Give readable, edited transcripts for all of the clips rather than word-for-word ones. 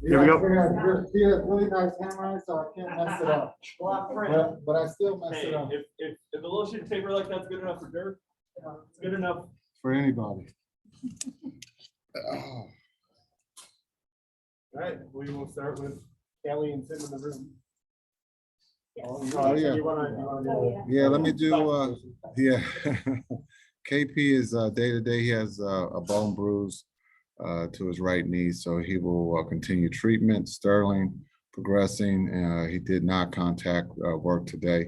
Here we go. He has really nice handwriting, so I can't mess it up. But I still mess it up. If a little sheet of paper like that's good enough for Dirk, it's good enough For anybody. All right, we will start with Kelly and Tim in the room. Oh, yeah. Yeah, let me do, yeah. KP is day to day. He has a bone bruise to his right knee, so he will continue treatment. Sterling progressing. He did not contact work today.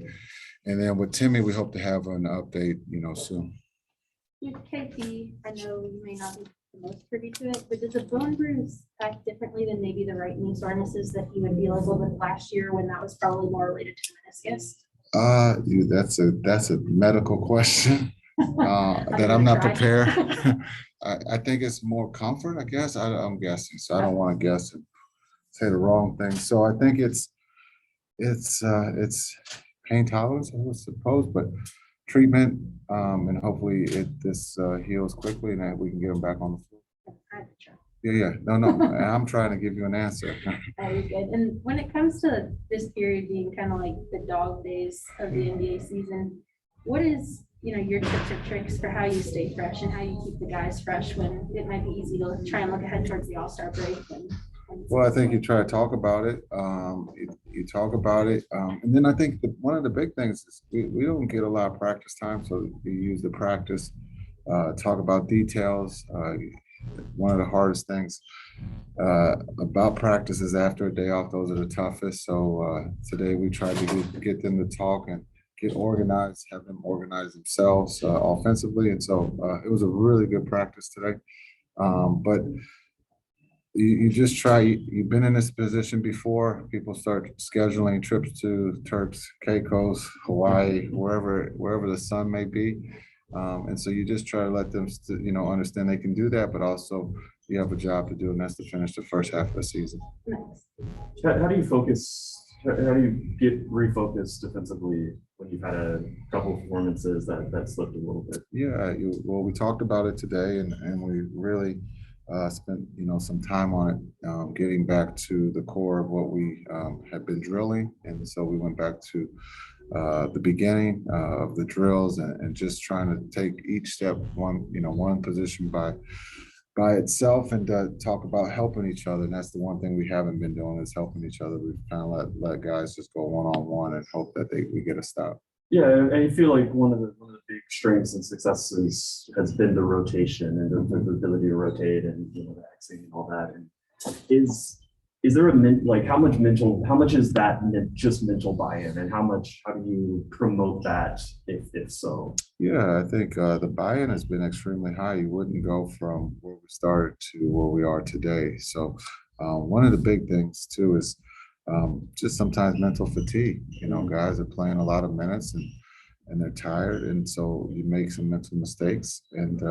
And then with Timmy, we hope to have an update, soon. With KP, I know you may not be the most privy to it, but does a bone bruise act differently than maybe the right knee sorenesses that he would deal with last year when that was probably more related to meniscus? That's a medical question that I'm not prepared. I think it's more comfort, I guess. I'm guessing, so I don't want to guess and say the wrong thing. So I think it's pain tolerance, I would suppose, but treatment, and hopefully this heals quickly and that we can get him back on the floor. Yeah. No. I'm trying to give you an answer. Very good. And when it comes to this period being kind of like the dog days of the NBA season, what is your tips or tricks for how you stay fresh and how you keep the guys fresh when it might be easy to try and look ahead towards the All-Star break? Well, I think you try to talk about it. You talk about it, and then I think one of the big things is we don't get a lot of practice time, so you use the practice, talk about details. One of the hardest things about practice is after a day off; those are the toughest. So today we tried to get them to talk and get organized, have them organize themselves offensively, and so it was a really good practice today. But you just try. You've been in this position before. People start scheduling trips to Turks, Caicos, Hawaii, wherever the sun may be, and so you just try to let them, understand they can do that, but also you have a job to do, and that's to finish the first half of the season. How do you focus? How do you get refocused defensively when you've had a couple of performances that slipped a little bit? Yeah, well, we talked about it today, and we really spent some time on it, getting back to the core of what we had been drilling, and so we went back to the beginning of the drills and just trying to take each step one position by itself and talk about helping each other. And that's the one thing we haven't been doing, is helping each other. We've kind of let guys just go one-on-one and hope that we get a stop. Yeah, and I feel like one of the big strengths and successes has been the rotation and the ability to rotate and the Xing and all that. And is there how much is that just mental buy-in, and how do you promote that if so? Yeah, I think the buy-in has been extremely high. You wouldn't go from where we started to where we are today. So one of the big things too is just sometimes mental fatigue. Guys are playing a lot of minutes and they're tired, and so you make some mental mistakes, and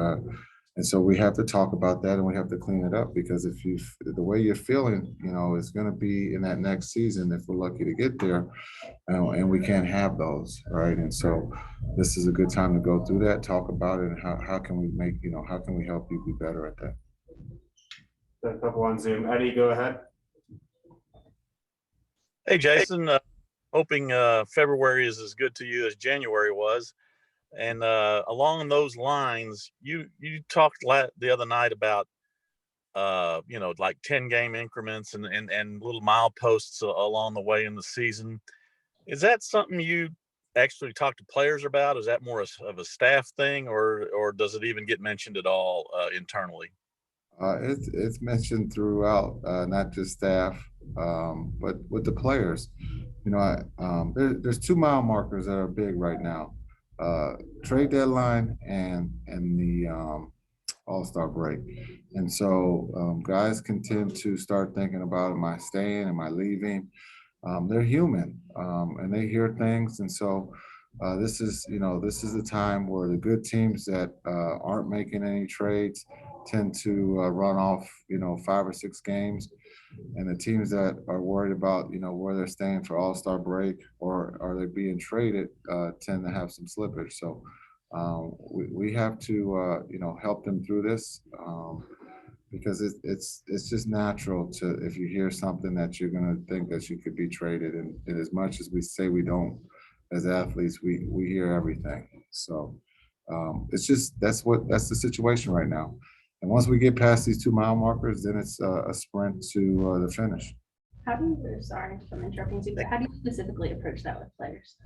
so we have to talk about that, and we have to clean it up, because if the way you're feeling, is going to be in that next season if we're lucky to get there, and we can't have those, right? And so this is a good time to go through that, talk about it, and how can we make how can we help you be better at that? Got a couple on Zoom. Eddie, go ahead. Hey, Jason, hoping February is as good to you as January was. And along those lines, you talked the other night about, like 10-game increments and little mileposts along the way in the season. Is that something you actually talk to players about? Is that more of a staff thing, or does it even get mentioned at all internally? It's mentioned throughout, not just staff, but with the players. There's 2 mile markers that are big right now: trade deadline and the All-Star break. And so guys can tend to start thinking about, am I staying, am I leaving? They're human, and they hear things, and so this is the time where the good teams that aren't making any trades tend to run off 5 or 6 games, and the teams that are worried about where they're staying for All-Star break or are they being traded tend to have some slippage. So we have to help them through this. because it's just natural to, if you hear something that you're gonna think that you could be traded, and as much as we say we don't, as athletes, we hear everything. So it's just that's the situation right now. And once we get past these 2 mile markers, then it's a sprint to the finish. How do you, sorry if I'm interrupting you, but how do you specifically approach that with players?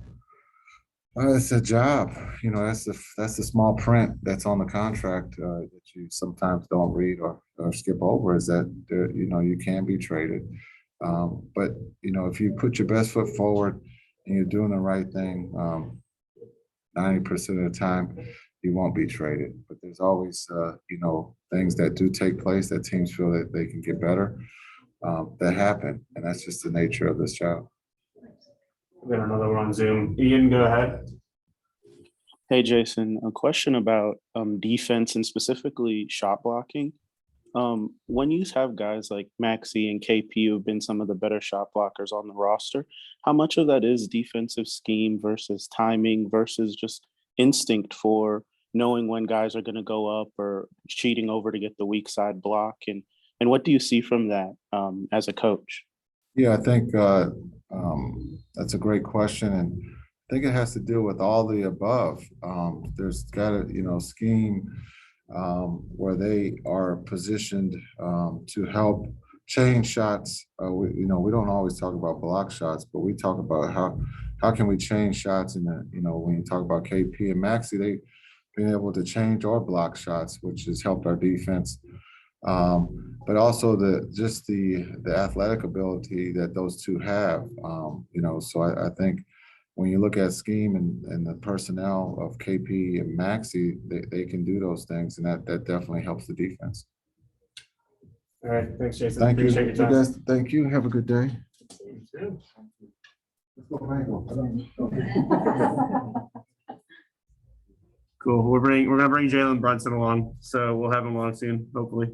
It's a job, that's the small print that's on the contract that you sometimes don't read or skip over, is that there, you can be traded. But if you put your best foot forward and you're doing the right thing, 90% of the time you won't be traded. But there's always things that do take place that teams feel that they can get better, that happen, and that's just the nature of this job. We got another one on Zoom. Ian, go ahead. Hey, Jason, a question about defense and specifically shot blocking. When you have guys like Maxi and KP who have been some of the better shot blockers on the roster, how much of that is defensive scheme versus timing versus just instinct for knowing when guys are going to go up or cheating over to get the weak side block? And what do you see from that as a coach? Yeah, I think that's a great question, and I think it has to do with all the above. There's got to, scheme where they are positioned to help change shots. We don't always talk about block shots, but we talk about how can we change shots. And when you talk about KP and Maxi, they been able to change or block shots, which has helped our defense. But also the athletic ability that those two have. So I think when you look at scheme and the personnel of KP and Maxi, they can do those things, and that definitely helps the defense. All right, thanks, Jason. Thank you. Appreciate your time. Guys, thank you. Have a good day. Cool. We're gonna bring Jalen Brunson along, so we'll have him along soon, hopefully.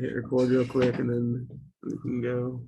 hit record real quick and then we can go.